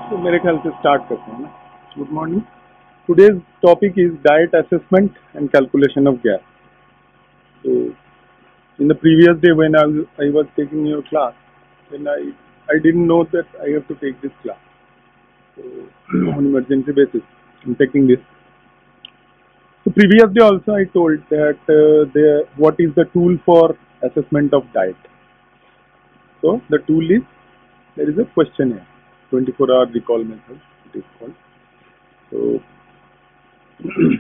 तो मेरे ख्याल से स्टार्ट करते हैं ना. Good morning. Today's topic is diet assessment and calculation of gas. So in the previous day when I was taking your class, then I didn't know that I have to take this class. So on emergency basis, I'm taking this. So previous day also I told that what is the tool for assessment of diet. So the tool is, there is a questionnaire, 24-hour recall method it is called. So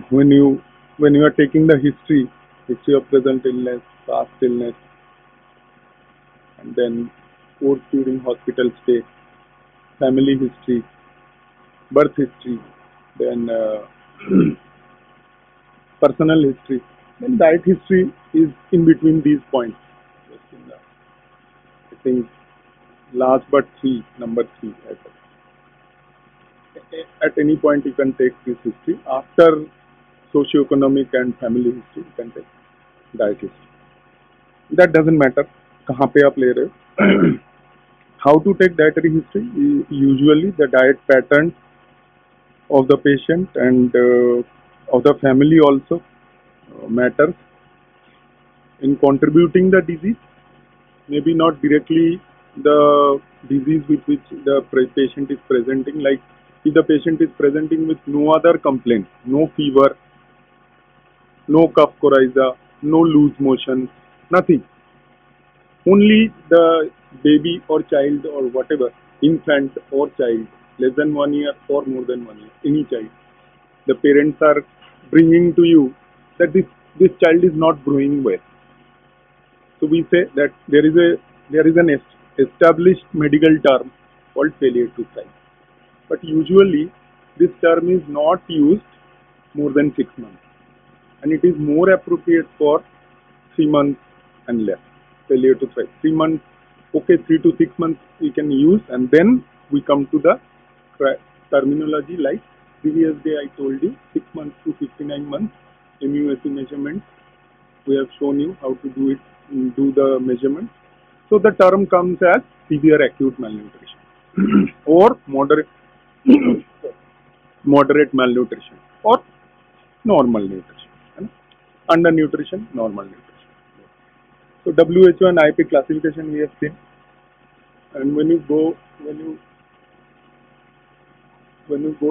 when you are taking the history of present illness, past illness, and then course during hospital stay, family history, birth history, then personal history, then diet history is in between these points. Just in the, I think last but number 3. At any point you can take this history. After socio-economic and family history, you can take diet history. That doesn't matter कहाँ पे आप ले रहे हो. How to take dietary history? Usually the diet pattern of the patient and of the family also matters in contributing the disease. Maybe not directly the disease with which the patient is presenting. Like if the patient is presenting with no other complaint, no fever, no cough coryza, no loose motion, nothing. Only the baby or child or whatever, infant or child, less than 1 year or more than 1 year, any child, the parents are bringing to you that this child is not growing well. So we say that there is an established medical term called failure to thrive. But usually this term is not used more than 6 months, and it is more appropriate for 3 months and less. Failure to thrive. 3 months, okay, 3 to 6 months we can use, and then we come to the terminology like previous day I told you, 6 months to 59 months MUSE measurement. We have shown you how to do the measurement. So the term comes as severe acute malnutrition or moderate malnutrition or normal nutrition. Undernutrition, normal nutrition. So WHO and IP classification we have seen, and when you go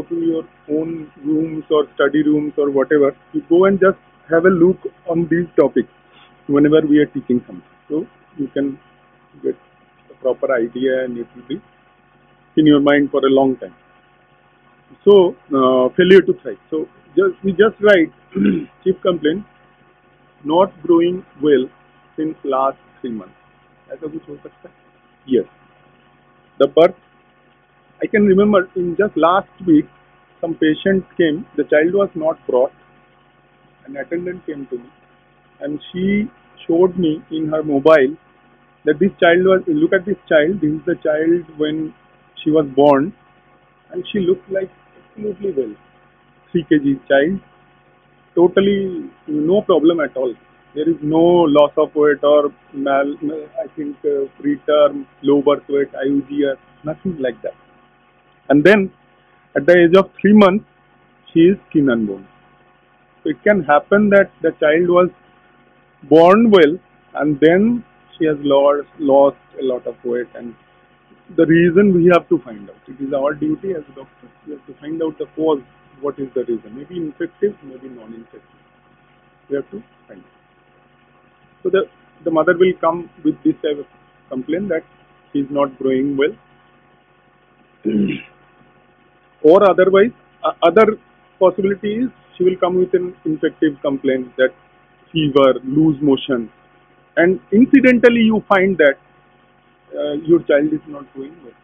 to your own rooms or study rooms or whatever, you go and just have a look on these topics whenever we are teaching something. So you can get a proper idea and it will be in your mind for a long time. So failure to thrive. So we just write chief complaint, not growing well since last 3 months. ऐसा कुछ हो सकता है? Yes. The birth, I can remember in just last week, some patient came, the child was not brought, an attendant came to me and she showed me in her mobile that this child was, look at this child, this is the child when she was born, and she looked like absolutely well. 3 kg child, totally no problem at all. There is no loss of weight or preterm, low birth weight, IUGR, nothing like that. And then at the age of 3 months, she is skin and bone. So it can happen that the child was born well and then she has lost a lot of weight, and the reason we have to find out. It is our duty as doctors. We have to find out the cause. What is the reason? Maybe infective, maybe non-infective. We have to find out. So the mother will come with this type of complaint that she is not growing well, or otherwise, other possibility is she will come with an infective complaint, that fever, loose motion, and incidentally you find that your child is not growing well.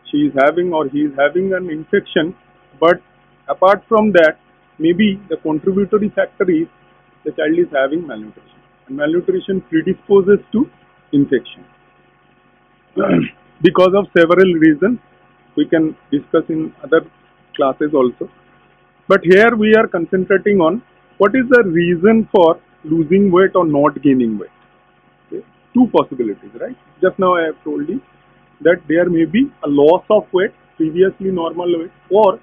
She is having or he is having an infection, but apart from that, maybe the contributory factor is the child is having malnutrition. And malnutrition predisposes to infection because of several reasons. We can discuss in other classes also. But here we are concentrating on what is the reason for losing weight or not gaining weight. Okay? 2 possibilities, right? Just now I have told you that there may be a loss of weight previously normal weight, or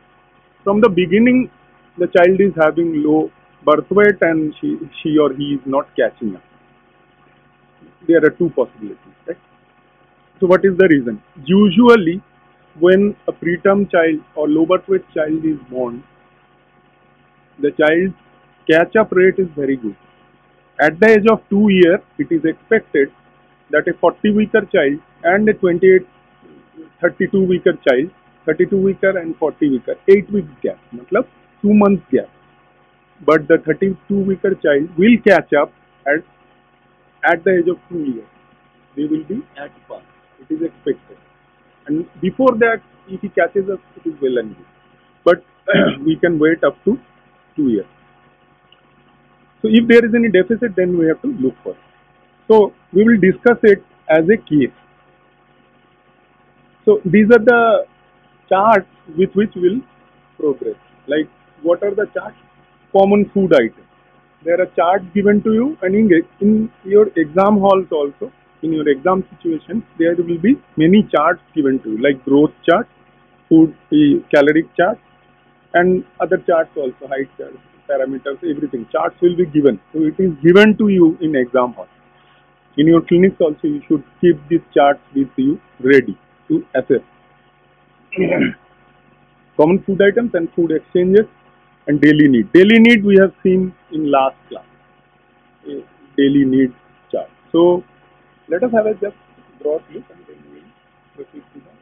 from the beginning the child is having low birth weight and she or he is not catching up. There are two possibilities, right? So what is the reason? Usually when a preterm child or low birth weight child is born, the child's catch up rate is very good. At the age of 2 years, it is expected that a 40-weeker child and a 28, 32-weeker child, 32-weeker and 40-weeker, 8 weeks gap, matlab 2 months gap. But the 32-weeker child will catch up at the age of 2 years. They will be at par. It is expected. And before that, if he catches up, it is well and good. But we can wait up to 2 years. So if there is any deficit, then we have to look for it. So we will discuss it as a case. So these are the charts with which we will progress. Like, what are the charts? Common food items. There are charts given to you, and in your exam halls also, in your exam situation, there will be many charts given to you, like growth chart, food caloric chart, and other charts also, height charts, parameters, everything. Charts will be given. So it is given to you in exam hall. In your clinics also, you should keep these charts with you ready to assess. Common food items and food exchanges and daily need. Daily need we have seen in last class. Daily need chart. So let us have a just broad look and then we will proceed to that.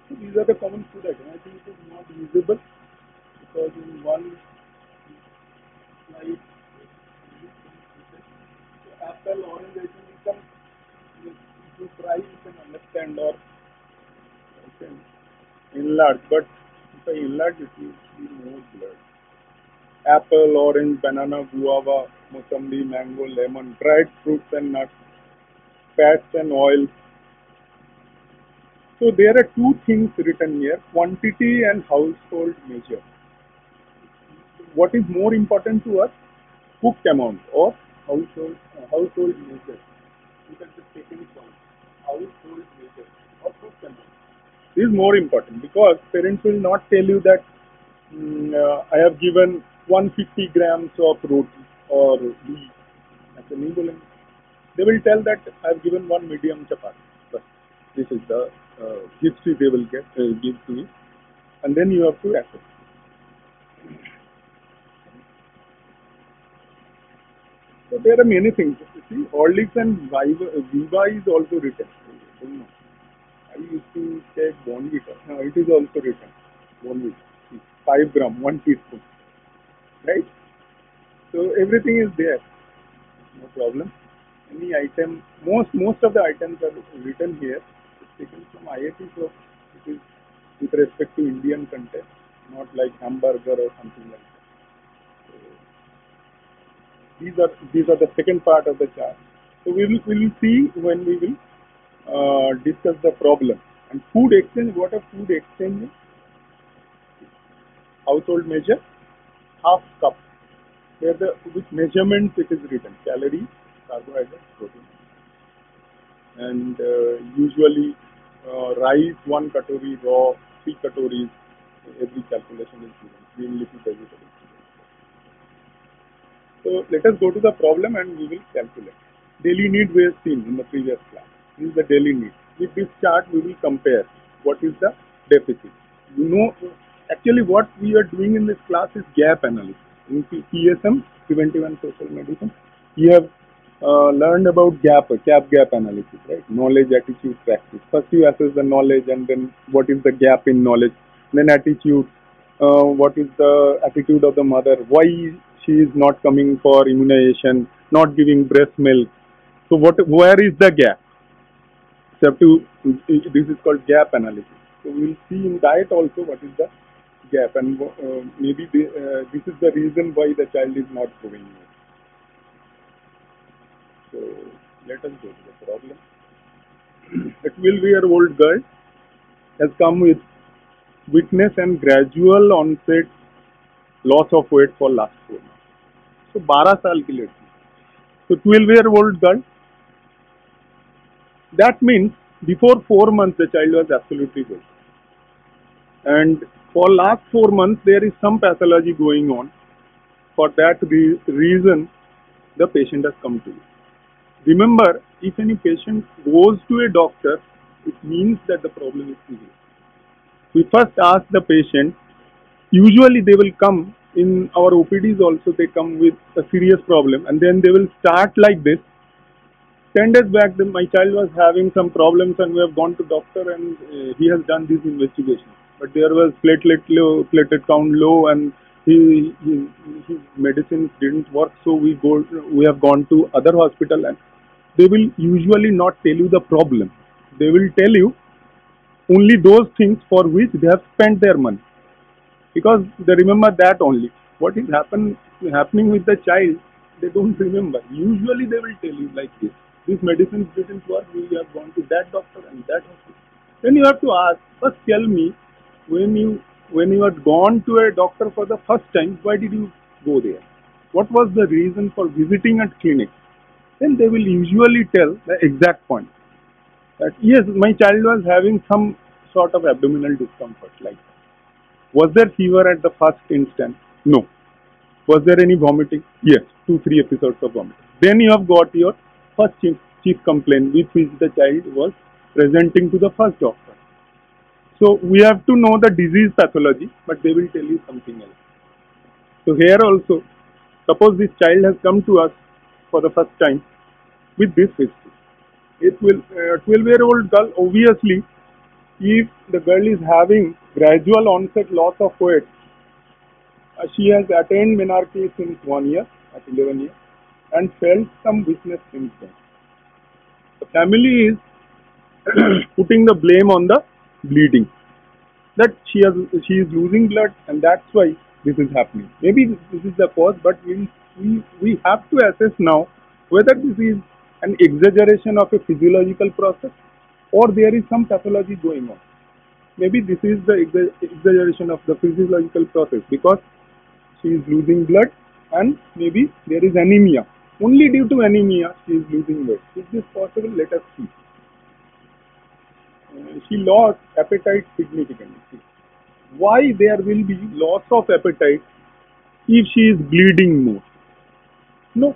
So these are the common food items. I think it is not visible because in one slide, so apple, orange, I think you can, if you try, you can understand or you can enlarge. But if I enlarge it, you see more blurred. Apple, orange, banana, guava, mosambi, mango, lemon, dried fruits and nuts, fats and oils. So there are two things written here, quantity and household measure. What is more important to us? Cooked amount or household measure. Look at the second point, household measure or cooked amount. This is more important because parents will not tell you that I have given 150 grams of roti or wheat. They will tell that I have given one medium chapati. But this is the history they will give to you, and then you have to assess. So there are many things. You see, Horlicks and Viva is also written. I don't know. I used to take Bonvita. Now it is also written. Bonvita. 5 gram, 1 teaspoon. Right? So everything is there. No problem. Any item, most of the items are written here. It's taken from IIT, so it is with respect to Indian content, not like hamburger or something like that. So these are the second part of the chart. So we will see when we will discuss the problem. And food exchange, what are food exchange? Household measure, half cup. Where which measurements it is written, calories, carbohydrates, protein. And usually rice 1 katori, raw 3 katoris, every calculation is given, green leafy vegetables. So let us go to the problem and we will calculate. Daily need we have seen in the previous class. This is the daily need. With this chart we will compare what is the deficit. You know, actually what we are doing in this class is gap analysis. In PSM, Preventive and Social Medicine, we have learned about gap analysis, right? Knowledge, attitude, practice. First you assess the knowledge and then what is the gap in knowledge. Then attitude, what is the attitude of the mother, why she is not coming for immunization, not giving breast milk. So where is the gap? So this is called gap analysis. So we will see in diet also what is the gap, and maybe this is the reason why the child is not growing. So let us go to the problem. A 12-year-old girl has come with weakness and gradual onset loss of weight for last 4 months. So 12 साल की लड़की. So 12-year-old girl. That means Before 4 months, the child was absolutely good. And for last 4 months, there is some pathology going on. For that reason, the patient has come to you. Remember, if any patient goes to a doctor, it means that the problem is serious. We first ask the patient, usually they will come in our OPDs also, they come with a serious problem and then they will start like this. 10 days back, my child was having some problems and we have gone to doctor and he has done this investigation. But there was platelet count low and his medicines didn't work, so we have gone to other hospital and they will usually not tell you the problem. They will tell you only those things for which they have spent their money. Because they remember that only. What is happening with the child, they don't remember. Usually they will tell you like this. This medicine didn't work, we have gone to that doctor and that hospital. Then you have to ask, first tell me, when you had gone to a doctor for the first time, why did you go there? What was the reason for visiting at clinic? Then they will usually tell the exact point. That yes, my child was having some sort of abdominal discomfort like that. Was there fever at the first instance? No. Was there any vomiting? Yes, 2-3 episodes of vomiting. Then you have got your first chief complaint with which the child was presenting to the first doctor. So we have to know the disease pathology, but they will tell you something else. So here also, suppose this child has come to us for the first time with this history. It will 12-year-old girl, obviously, if the girl is having gradual onset loss of weight, she has attained menarche since 1 year, at 11 years, and felt some weakness since then. The family is putting the blame on the bleeding, that she is losing blood and that's why this is happening. Maybe this is the cause, but we have to assess now whether this is an exaggeration of a physiological process or there is some pathology going on. Maybe this is the exaggeration of the physiological process because she is losing blood and maybe there is anemia. Only due to anemia she is losing weight. Is this possible? Let us see. She lost appetite significantly. Why there will be loss of appetite if she is bleeding more? No.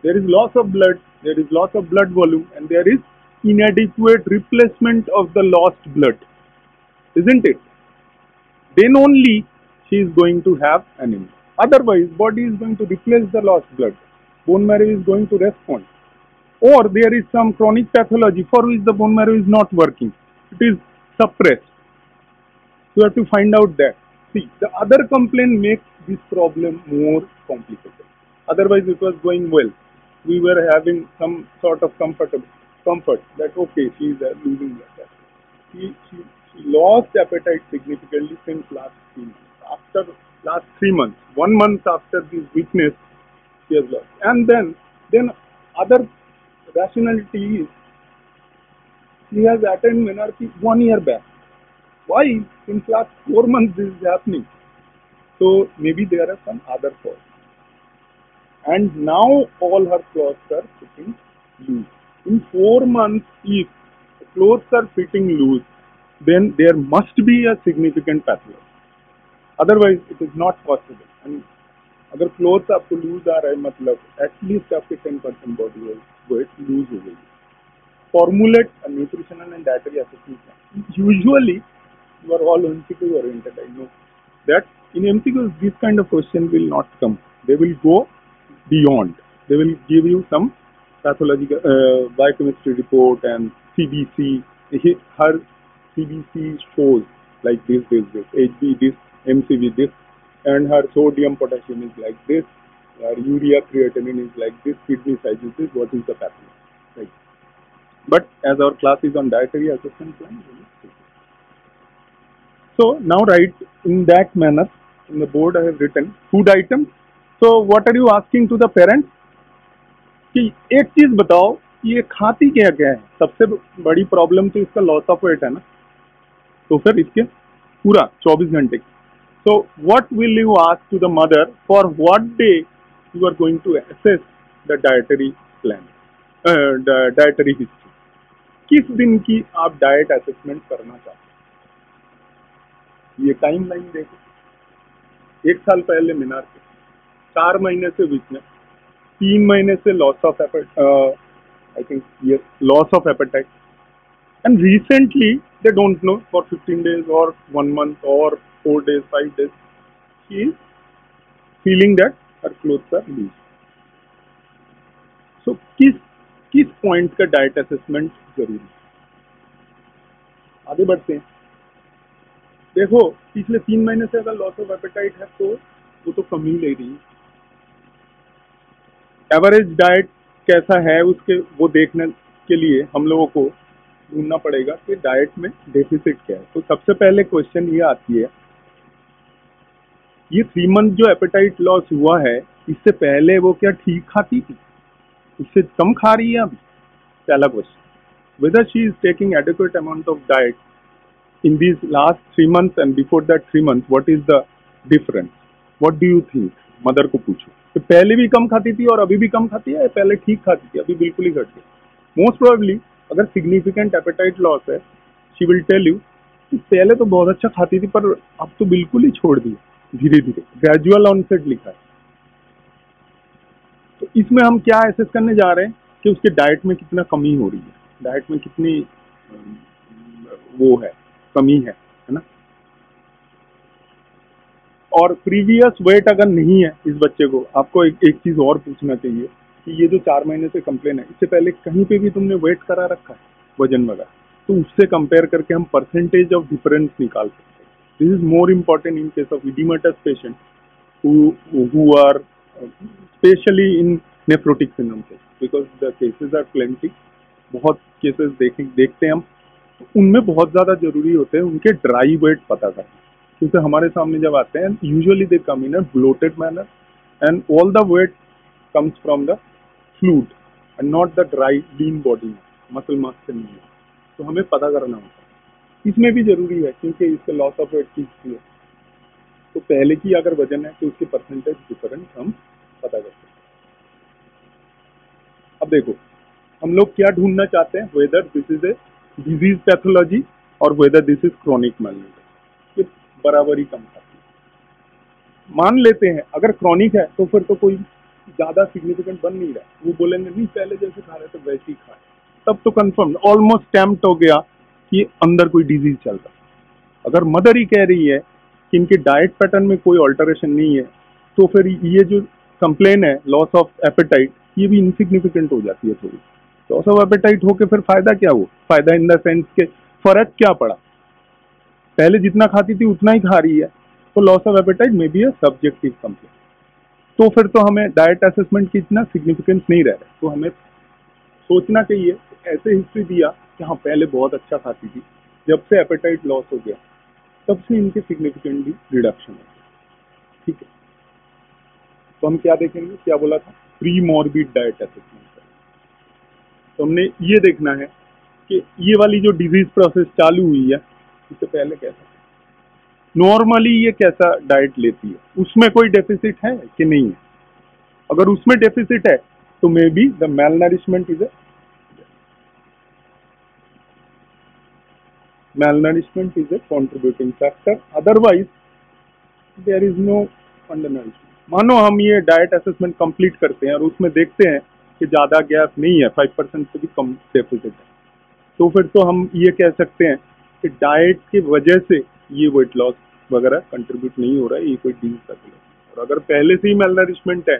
There is loss of blood, there is loss of blood volume and there is inadequate replacement of the lost blood. Isn't it? Then only she is going to have anemia. Otherwise, body is going to replace the lost blood. Bone marrow is going to respond. Or there is some chronic pathology for which the bone marrow is not working. It is suppressed. You have to find out that. See, the other complaint makes this problem more complicated. Otherwise, it was going well. We were having some sort of comfort that okay, she is losing blood. She lost appetite significantly since last 3 months. After last 3 months, 1 month after this weakness, she has lost. And then other rationality is she has attained menarche 1 year back. Why? Since last 4 months this is happening. So maybe there are some other causes. And now all her clothes are fitting loose. In 4 months, if the clothes are fitting loose, then there must be a significant pathology. Otherwise, it is not possible. And अगर clothes आपको lose आ रहा है मतलब at least आपके 10% body weight lose हो गई. Formulate a nutritional and dietary assessment plan. Usually, you are all MCQ oriented. I know that in MCQs this kind of question will not come. They will go beyond. They will give you some pathological biochemistry report and CBC. Her CBC shows like this, HB this, MCV this, and her sodium potassium is like this, her urea creatinine is like this, kidney size is this. What is the pathology? Right. But as our class is on dietary assessment plan, so now write in that manner. In the board I have written food items. So what are you asking to the parents? कि एक चीज बताओ ये खाती क्या क्या है. सबसे बड़ी प्रॉब्लम तो इसका लॉस ऑफ वेट है ना. तो फिर इसके पूरा 24 घंटे. So what will you ask to the mother for what day you are going to assess the dietary plan, the dietary history? किस दिन की आप डाइट असेसमेंट करना चाहते हैं, ये टाइम लाइन देखो। 1 साल पहले मीनार के 4 महीने से वीकनेस, 3 महीने से लॉस ऑफ आई थिंक ये loss of appetite, and recently they don't know for 15 days और 1 month और 4 days 5 days she is feeling that her clothes are loose. So किस किस पॉइंट का डाइट असेसमेंट जरूरी है? आगे बढ़ते हैं। देखो पिछले 3 महीने से अगर लॉस ऑफ एपेटाइट है तो वो तो कम ही ले रही है। एवरेज डाइट कैसा है उसके वो देखने के लिए हम लोगों को ढूंढना पड़ेगा कि डाइट में डेफिसिट क्या है। तो सबसे पहले क्वेश्चन ये आती है, ये 3 month जो एपेटाइट लॉस हुआ है इससे पहले वो क्या ठीक खाती थी, इससे कम खा रही है अभी? पहला question. Whether she is taking adequate amount of diet in these last 3 months and before that 3 months, what is the difference? What do you think? Mother को पूछो तो पहले भी कम खाती थी और अभी भी कम खाती है, पहले ठीक खाती थी अभी बिल्कुल ही घट गई? मोस्ट प्रोबेबली अगर सिग्निफिकेंट एपेटाइट लॉस है, शी विल टेल यू कि पहले तो बहुत अच्छा खाती थी पर अब तो बिल्कुल ही छोड़ दी, धीरे धीरे ग्रेजुअल ऑनसेट लिखा है। तो इसमें हम क्या एसेस करने जा रहे हैं कि उसके डाइट में कितना कमी हो रही है, डाइट में कितनी वो है, कमी है ना। और प्रीवियस वेट अगर नहीं है इस बच्चे को, आपको एक चीज और पूछना चाहिए कि ये जो 4 महीने से कंप्लेन है, इससे पहले कहीं पे भी तुमने वेट करा रखा है वजन वगैरह, तो उससे कंपेयर करके हम परसेंटेज ऑफ डिफरेंस निकाल सकते हैं। This is more important in case of oedematous patient who are especially in nephrotic syndrome case, because the cases are plenty. बहुत केसेस देखते हैं हम, उनमें बहुत ज्यादा जरूरी होते हैं उनके ड्राई वेट पता करना, क्योंकि हमारे सामने जब आते हैं usually they come in a bloated manner and all the weight comes from the fluid and not the dry lean body, muscle mass से नहीं है। तो हमें पता करना होता है, इसमें भी जरूरी है क्योंकि इससे लॉस ऑफ वेट की हिस्ट्री है। तो पहले की अगर वजन है तो उसके परसेंटेज डिफरेंस हम पता कर सकते हैं। अब देखो हम लोग क्या ढूंढना चाहते हैं, whether this is a disease pathology और whether this is chronic malnutrition, ये बराबर ही कम खाती है। मान लेते हैं अगर क्रॉनिक है तो फिर तो कोई ज्यादा सिग्निफिकेंट बन नहीं रहा, वो बोलेंगे नहीं पहले जैसे खा रहे थे वैसे ही खा रहे, तब तो कंफर्म ऑलमोस्ट स्टैम्प्ड हो गया कि अंदर कोई डिजीज चल रहा है। अगर मदर ही कह रही है कि इनके डाइट पैटर्न में कोई ऑल्टरेशन नहीं है, तो फिर ये जो कंप्लेन है लॉस ऑफ एपेटाइट, ये भी इनसिग्निफिकेंट हो जाती है थोड़ी। लॉस ऑफ एपेटाइट होके फिर फायदा क्या हुआ? फायदा इन द सेंस के फर्क क्या पड़ा, पहले जितना खाती थी उतना ही खा रही है, तो लॉस ऑफ एपेटाइट में भी सब्जेक्टिव कंप्लेन। तो फिर तो हमें डाइट असेसमेंट की इतना सिग्निफिकेंस नहीं रह रहा, तो हमें सोचना चाहिए ऐसे हिस्ट्री दिया कि हाँ पहले बहुत अच्छा खाती थी, जब से एपेटाइट लॉस हो गया तब से इनके सिग्निफिकेंटली रिडक्शन हो गया। ठीक है, तो हम क्या देखेंगे, क्या बोला था, प्री मॉर्बिड डाइट असेसमेंट। तो हमने ये देखना है कि ये वाली जो डिजीज प्रोसेस चालू हुई है इससे पहले कैसा, नॉर्मली ये कैसा डाइट लेती है, उसमें कोई डेफिसिट है कि नहीं है। अगर उसमें डेफिसिट है तो may be the malnourishment is a contributing factor, otherwise there is no undernourishment। मानो हम ये डाइट असेसमेंट कंप्लीट करते हैं और उसमें देखते हैं कि ज्यादा गैप नहीं है, 5% से भी कम डेफिसिट है, तो फिर तो हम ये कह सकते हैं कि डाइट की वजह से ये वेट लॉस वगैरह कंट्रीब्यूट नहीं हो रहा है, ये कोई डिजीज का है। और अगर पहले से ही malnourishment है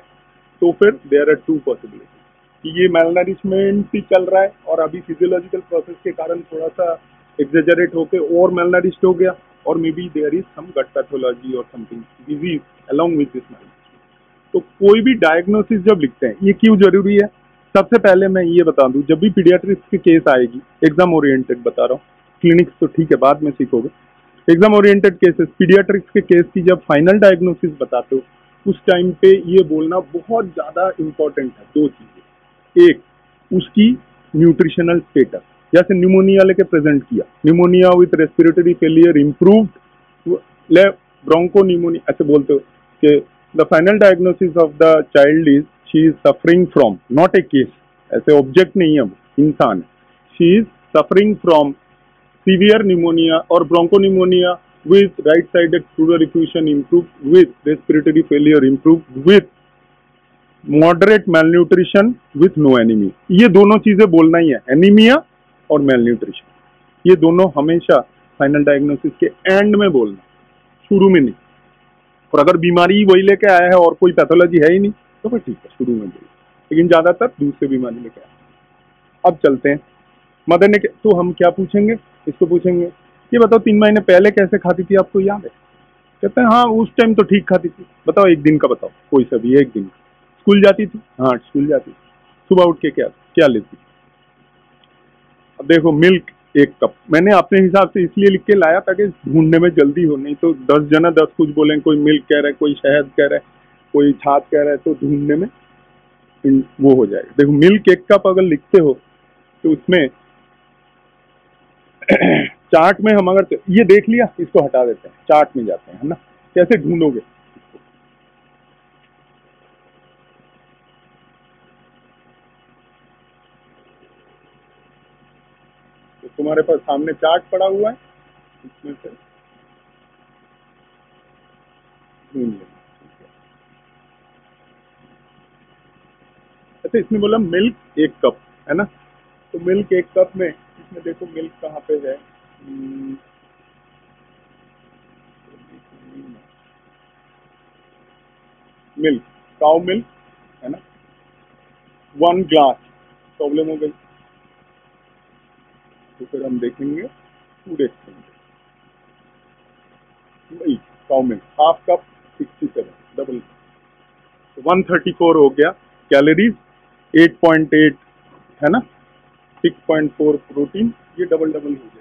तो फिर देयर आर 2 पॉसिबिलिटी कि ये malnourishment ही चल रहा है और अभी फिजियोलॉजिकल प्रोसेस के कारण थोड़ा सा एक्सेजरेट होके और malnourished हो गया, और may be there is some gut pathology और something disease along with this malnutrition। तो कोई भी डायग्नोसिस जब लिखते हैं, ये क्यों जरूरी है, सबसे पहले मैं ये बता दूं, जब भी पीडियाट्रिक्स की केस आएगी, एग्जाम ओरिएंटेड बता रहा हूँ, क्लिनिक्स तो ठीक है बाद में सीखोगे, एग्जाम ओरिएंटेड केसेस, पीडियाट्रिक्स के केस की जब फाइनल डायग्नोसिस बताते हो उस टाइम पे ये बोलना बहुत ज्यादा इंपॉर्टेंट है। 2 चीजें, एक उसकी न्यूट्रिशनल स्टेटस, जैसे न्यूमोनिया लेके प्रेजेंट किया, pneumonia with respiratory failure improved, bronchopneumonia ऐसे बोलते हो कि the final diagnosis of the child is she is suffering from, not a case, ऐसे ऑब्जेक्ट नहीं है वो, इंसान है, she is suffering from severe pneumonia or bronchopneumonia with right-sided pleural effusion improved, with respiratory failure improved, with moderate malnutrition with no anemia. ये दोनों चीजें बोलना ही है, एनीमिया और malnutrition। ये दोनों हमेशा फाइनल डायग्नोसिस के एंड में बोलना, शुरू में नहीं। और अगर बीमारी वही लेके आया है और कोई पैथोलॉजी है ही नहीं तो फिर ठीक है, शुरू में बोलिए, लेकिन ज्यादातर दूसरे बीमारी लेके आया। अब चलते हैं, मदर ने तो हम क्या पूछेंगे, इसको पूछेंगे ये बताओ 3 महीने पहले कैसे खाती थी, आपको याद है? कहते हैं हाँ उस टाइम तो ठीक खाती थी। बताओ एक दिन का बताओ, कोई सा भी एक दिन का। स्कूल जाती थी? हाँ स्कूल जाती थी। सुबह उठ के क्या क्या लेती? अब देखो मिल्क 1 कप, मैंने अपने हिसाब से इसलिए लिख के लाया ताकि ढूंढने में जल्दी हो, नहीं तो 10 जना 10 कुछ बोलें, कोई मिल्क कह रहा है, कोई शहद कह रहा है, कोई छाछ कह रहा है, तो ढूंढने में वो हो जाएगा। देखो मिल्क 1 कप अगर लिखते हो तो उसमें चार्ट में हम अगर ये देख लिया, इसको हटा देते हैं, चार्ट में जाते हैं, है ना? कैसे ढूंढोगे? तो तुम्हारे पास सामने चार्ट पड़ा हुआ है, इसमें से ढूंढ लेना। अच्छा इसमें बोला मिल्क 1 कप, है ना? तो मिल्क 1 कप में, इसमें देखो मिल्क कहाँ पे है। मिल्क, काउ मिल्क, है ना? 1 ग्लास, प्रॉब्लम हो गई। तो फिर हम देखेंगे फूड एक्सचेंज, वही काउ मिल्क ½ कप 67, डबल 134 हो गया कैलोरीज, 8.8 है ना, 6.4 प्रोटीन, ये डबल डबल हो जाएगा।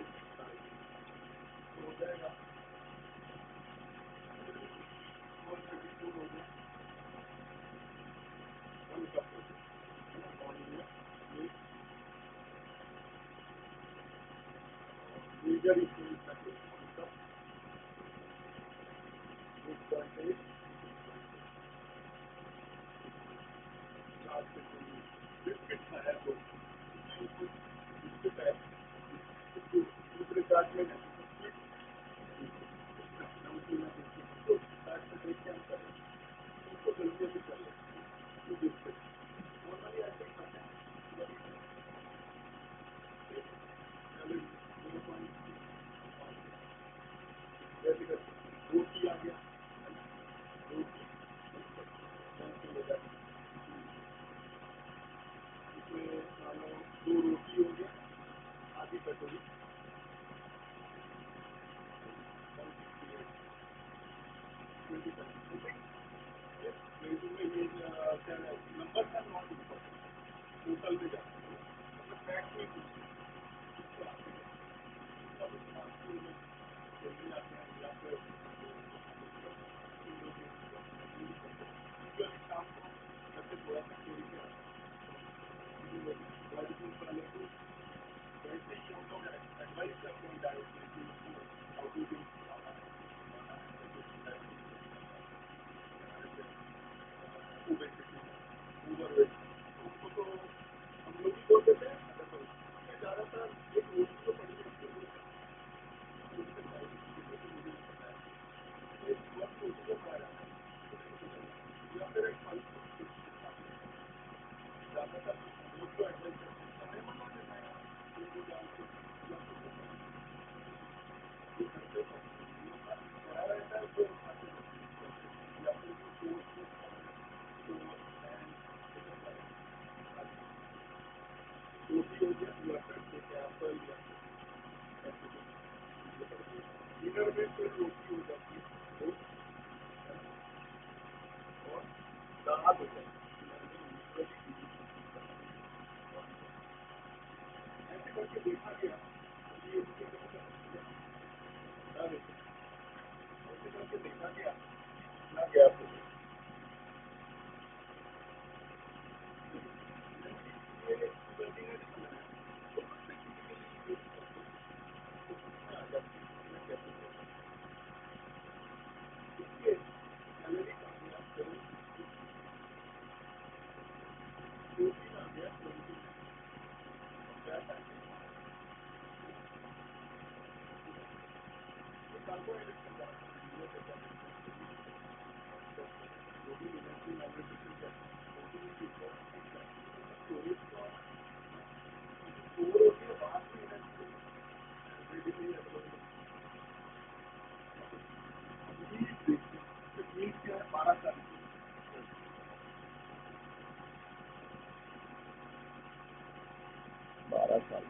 12 साल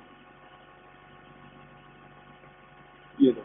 ये दो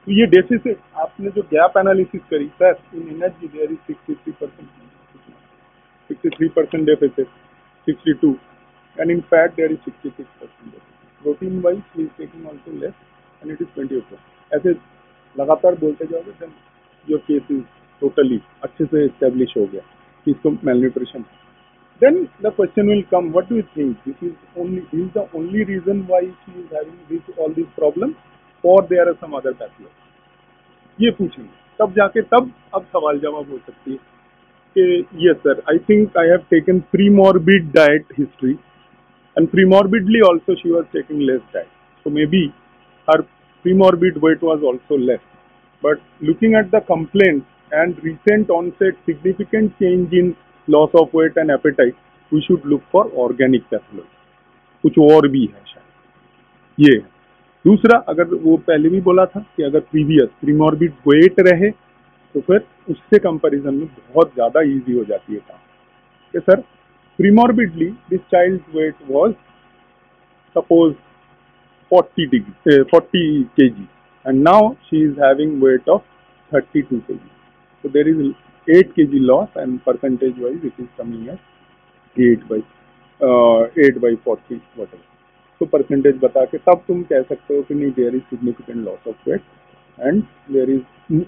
तो ये डेफिसिट आपने जो गैप एनालिसिस करी sir in energy there is 63% deficit 62 and in fact there is 66%. Protein wise he is taking also less and it is 20%. ऐसे लगातार बोलते जाओगे then your case is totally अच्छे से establish हो गया कि इसको malnutrition. Then the question will come, what do you think? This is the only reason why she is having all these problems, or there are some other factors? ये पूछेंगे तब जाके तब अब सवाल जवाब हो सकती है कि yes sir, I think I have taken pre-morbid diet history and pre-morbidly also she was taking less diet. So maybe her pre-morbid weight was also less. But looking at the complaints and recent onset significant change in loss of weight and appetite, we should look for organic pathology. कुछ और भी है शायद ये है। दूसरा, अगर वो पहले भी बोला था कि अगर प्रीवियस प्रीमॉर्बिड वेट रहे तो फिर उससे कंपैरिजन में बहुत ज़्यादा इजी हो जाती है काम कि sir premorbidly this child weight was suppose 40 kg and now she is having weight of 32 kg. So there is 8 kg loss and percentage wise it is coming as 8 by 40 whatever. तो percentage बता के तब तुम कह सकते हो कि नहीं there is significant loss of weight and there is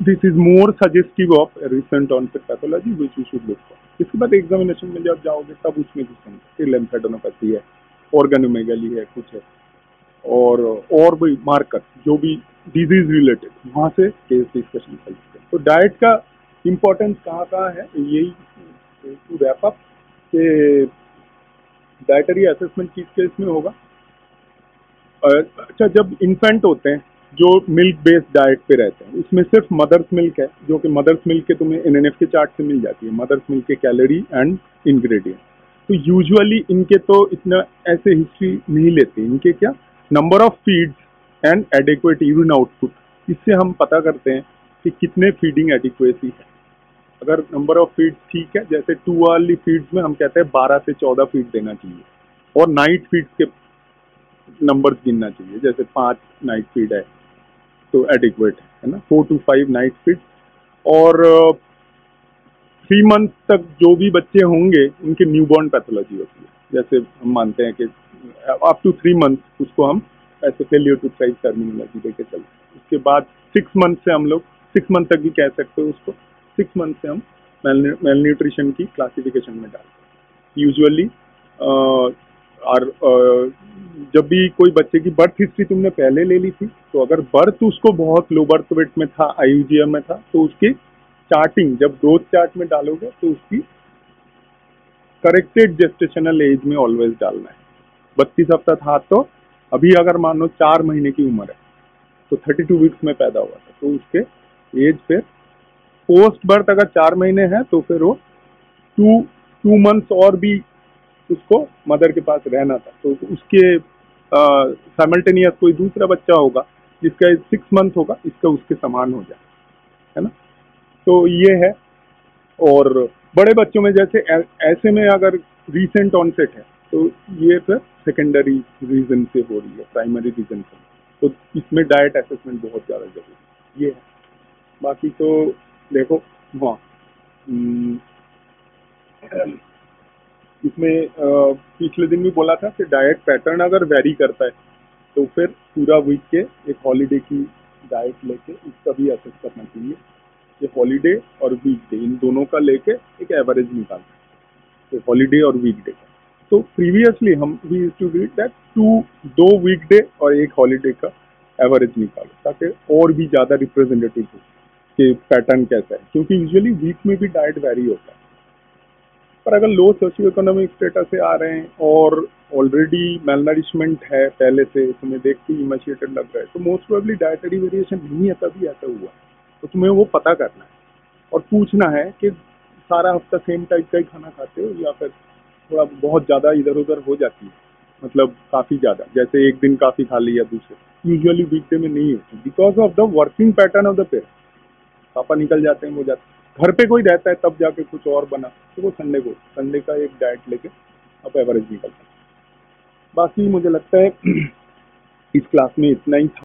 this is more suggestive of recent onset pathology which you should look for. इसके बाद एग्जामिनेशन में जब जाओगे तब उसमें घुसेंगे लिम्फेडेनोपैथी है, ऑर्गेनोमेगाली है, कुछ है और भी मार्कर जो भी डिजीज रिलेटेड वहाँ से केस डिस्कशन चलते हैं। तो डाइट का इम्पोर्टेंस कहाँ है, यही to wrap up dietary assessment किस केस में होगा? अच्छा, जब इन्फेंट होते हैं जो मिल्क बेस्ड डाइट पे रहते हैं, उसमें सिर्फ मदर्स मिल्क है, जो कि मदर्स मिल्क के तुम्हें एनएनएफ के चार्ट से मिल जाती है, मदर्स मिल्क के कैलोरी एंड इंग्रेडिएंट। तो यूजुअली इनके तो इतना ऐसे हिस्ट्री नहीं लेते, इनके क्या number of feeds and adequate urine output, इससे हम पता करते हैं कि कितने फीडिंग एडिक्वेसी है। अगर नंबर ऑफ फीड्स ठीक है, जैसे 2 अर्ली फीड्स में हम कहते हैं 12 से 14 फीड देना चाहिए, और नाइट फीड्स के नंबर्स गिनना चाहिए, जैसे 5 नाइट फीड है तो एडिक्वेट है ना, 4 to 5 नाइट फीड। और 3 मंथ तक जो भी बच्चे होंगे उनके न्यूबॉर्न पैथोलॉजी होती है, जैसे हम मानते हैं कि अप टू 3 मंथ उसको हम ऐसे फेलियर टू थ्राइव टर्मिनोलॉजी देके चलते हैं। उसके बाद 6 मंथ से हम लोग 6 मंथ तक भी कह सकते हो उसको, 6 मंथ से हम मेल न्यूट्रिशन की क्लासिफिकेशन में डालते हैं। यूजुअली और जब भी कोई बच्चे की बर्थ हिस्ट्री तुमने पहले ले ली थी, तो अगर बर्थ उसको बहुत लो बर्थ वेट में था, आईयूजीएम में था, तो उसकी चार्टिंग जब ग्रोथ चार्ट में डालोगे तो उसकी करेक्टेड जेस्टेशनल एज में ऑलवेज डालना है। 32 हफ्ता था तो अभी अगर मान लो 4 महीने की उम्र है तो 32 वीक्स में पैदा हुआ था, तो उसके एज फिर पोस्ट बर्थ अगर 4 महीने है तो फिर वो 2 मंथ्स और भी उसको मदर के पास रहना था, तो उसके साइमल्टेनियस कोई दूसरा बच्चा होगा जिसका 6 मंथ होगा, इसका उसके समान हो जाए, है ना। तो ये है। और बड़े बच्चों में जैसे ऐसे में अगर रीसेंट ऑनसेट है तो ये फिर सेकेंडरी रीजन से हो रही है, प्राइमरी रीजन से, तो इसमें डाइट असेसमेंट बहुत ज़्यादा जरूरी है। ये है। बाकी तो देखो, हाँ, इसमें पिछले दिन भी बोला था कि डाइट पैटर्न अगर वेरी करता है तो फिर पूरा वीक के एक हॉलीडे की डाइट लेके उसका भी असेस करना चाहिए। ये हॉलीडे और वीकडे इन दोनों का लेके एक एवरेज निकालना है, तो हॉलीडे और वीकडे का। तो प्रीवियसली हम we used to read that 2 weekday और एक हॉलीडे का एवरेज निकालो, ताकि और भी ज़्यादा रिप्रेजेंटेटिव हो कि पैटर्न कैसा है, क्योंकि यूजुअली वीक में भी डाइट वेरी होता है। पर अगर लो सोशियो इकोनॉमिक स्टेटस से आ रहे हैं और ऑलरेडी मेलनरिशमेंट है पहले से, तुम्हें देख के इमेशिएटेड लग रहा है, तो मोस्ट प्रोबेबली डाइटरी वेरिएशन नहीं है, तभी ऐसा हुआ। तो तुम्हें वो पता करना है और पूछना है कि सारा हफ्ता सेम टाइप का ही खाना खाते हो या फिर थोड़ा बहुत ज़्यादा इधर उधर हो जाती है, मतलब काफ़ी ज़्यादा, जैसे एक दिन काफ़ी खा लिया दूसरे। यूजुअली वीकडे में नहीं होती because of the working pattern of the parents. पापा निकल जाते हैं, वो जाते हैं, घर पे कोई रहता है तब जाके कुछ और बना, तो वो संडे का एक डाइट लेके आप एवरेज निकलते हैं। बाकी मुझे लगता है इस क्लास में इतना ही था।